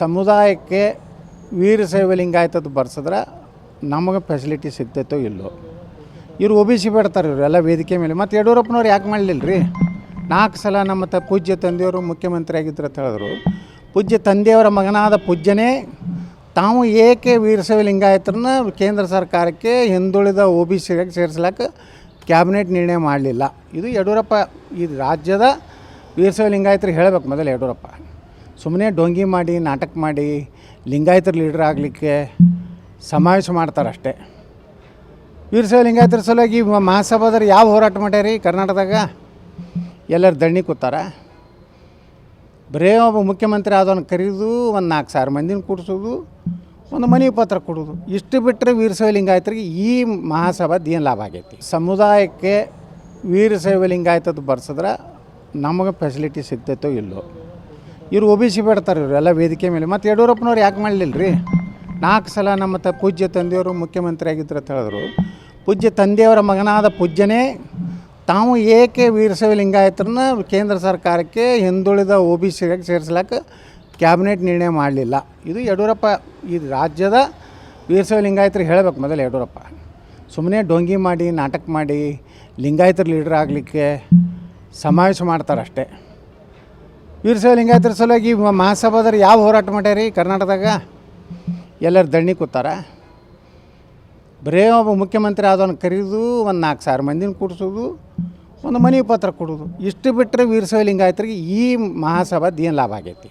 ಸಮುದಾಯಕ್ಕೆ ವೀರಶೈವ ಲಿಂಗಾಯತದ್ದು ಬರ್ಸಿದ್ರೆ ನಮಗೆ ಫೆಸಿಲಿಟಿ ಸಿಗ್ತೈತೋ ಇಲ್ಲೋ. ಇವ್ರು ಒ ಬಿ ಸಿ ಬೇಡ್ತಾರೆ ಇವರೆಲ್ಲ ವೇದಿಕೆ ಮೇಲೆ. ಮತ್ತು ಯಡಿಯೂರಪ್ಪನವ್ರು ಯಾಕೆ ಮಾಡಲಿಲ್ಲ ರೀ? 4 ಸಲ ನಮ್ಮ ಪೂಜ್ಯ ತಂದೆಯವರು ಮುಖ್ಯಮಂತ್ರಿ ಆಗಿದ್ರು ಅಂತ ಹೇಳಿದ್ರು. ಪೂಜ್ಯ ತಂದೆಯವರ ಮಗನಾದ ಪೂಜ್ಯನೇ ತಾವು ಏಕೆ ವೀರಶೈವ ಲಿಂಗಾಯತರನ್ನ ಕೇಂದ್ರ ಸರ್ಕಾರಕ್ಕೆ ಹಿಂದುಳಿದ ಒ ಬಿ ಸಿಗೆ ಸೇರಿಸ್ಲಿಕ್ಕೆ ಕ್ಯಾಬಿನೆಟ್ ನಿರ್ಣಯ ಮಾಡಲಿಲ್ಲ. ಇದು ಯಡಿಯೂರಪ್ಪ ಈ ರಾಜ್ಯದ ವೀರಶೈವ ಲಿಂಗಾಯತರಿಗೆ ಹೇಳಬೇಕು ಮೊದಲು. ಯಡಿಯೂರಪ್ಪ ಸುಮ್ಮನೆ ಡೊಂಗಿ ಮಾಡಿ ನಾಟಕ ಮಾಡಿ ಲಿಂಗಾಯತರ ಲೀಡರ್ ಆಗಲಿಕ್ಕೆ ಸಮಾವೇಶ ಮಾಡ್ತಾರಷ್ಟೇ. ವೀರಶೈವ ಲಿಂಗಾಯತರ ಸಲುವಾಗಿ ಮಹಾಸಭಾದ್ರೆ ಯಾವ ಹೋರಾಟ ಮಾಡ್ಯಾರಿ ಕರ್ನಾಟಕದಾಗ? ಎಲ್ಲರೂ ದಂಡಿ ಕೂತಾರ. ಬರೇ ಒಬ್ಬ ಮುಖ್ಯಮಂತ್ರಿ ಆದವನು ಕರೆದು ಒಂದು 4,000 ಮಂದಿನ ಕೂಡಿಸೋದು, ಒಂದು ಮನವಿ ಪತ್ರ ಕೊಡೋದು, ಇಷ್ಟು ಬಿಟ್ಟರೆ ವೀರಶೈವ ಲಿಂಗಾಯತರಿಗೆ ಈ ಮಹಾಸಭಾದ ಏನು ಲಾಭ ಆಗೈತಿ? ಸಮುದಾಯಕ್ಕೆ ವೀರಶೈವ ಲಿಂಗಾಯತದ್ದು ಬರ್ಸಿದ್ರೆ ನಮಗೆ ಫೆಸಿಲಿಟಿ ಸಿಗ್ತೈತೋ ಇಲ್ಲೋ. ಇವ್ರು ಒ ಬಿ ಸಿ ಬೇಡ್ತಾರೆ ಇವರೆಲ್ಲ ವೇದಿಕೆ ಮೇಲೆ. ಮತ್ತು ಯಡಿಯೂರಪ್ಪನವ್ರು ಯಾಕೆ ಮಾಡಲಿಲ್ಲ ರೀ? 4 ಸಲ ನಮ್ಮ ಪೂಜ್ಯ ತಂದೆಯವರು ಮುಖ್ಯಮಂತ್ರಿ ಆಗಿದ್ರು ಅಂತ ಹೇಳಿದ್ರು. ಪೂಜ್ಯ ತಂದೆಯವರ ಮಗನಾದ ಪೂಜ್ಯನೇ ತಾವು ಏಕೆ ವೀರಶೈವ ಲಿಂಗಾಯತರನ್ನ ಕೇಂದ್ರ ಸರ್ಕಾರಕ್ಕೆ ಹಿಂದುಳಿದ ಒ ಬಿ ಸಿಗೆ ಸೇರಿಸ್ಲಿಕ್ಕೆ ಕ್ಯಾಬಿನೆಟ್ ನಿರ್ಣಯ ಮಾಡಲಿಲ್ಲ. ಇದು ಯಡಿಯೂರಪ್ಪ ಈ ರಾಜ್ಯದ ವೀರಶೈವ ಲಿಂಗಾಯತರಿಗೆ ಹೇಳಬೇಕು ಮೊದಲು. ಯಡಿಯೂರಪ್ಪ ಸುಮ್ಮನೆ ಡೊಂಗಿ ಮಾಡಿ ನಾಟಕ ಮಾಡಿ ಲಿಂಗಾಯತರ ಲೀಡರ್ ಆಗಲಿಕ್ಕೆ ಸಮಾವೇಶ ಮಾಡ್ತಾರಷ್ಟೇ. ವೀರಶೈವ ಲಿಂಗಾಯತರ ಸಲುವಾಗಿ ಮಹಾಸಭಾದ್ರೆ ಯಾವ ಹೋರಾಟ ಮಾಡ್ಯಾರಿ ಕರ್ನಾಟಕದಾಗ? ಎಲ್ಲರೂ ದಂಡಿ ಕೂತಾರ. ಬರೇ ಒಬ್ಬ ಮುಖ್ಯಮಂತ್ರಿ ಆದವನು ಕರೆದು ಒಂದು 4,000 ಮಂದಿನ ಕೂಡಿಸೋದು, ಒಂದು ಮನವಿ ಪತ್ರ ಕೊಡೋದು, ಇಷ್ಟು ಬಿಟ್ಟರೆ ವೀರಶೈವ ಲಿಂಗಾಯತರಿಗೆ ಈ ಮಹಾಸಭಾದ ಏನು ಲಾಭ ಆಗೈತಿ?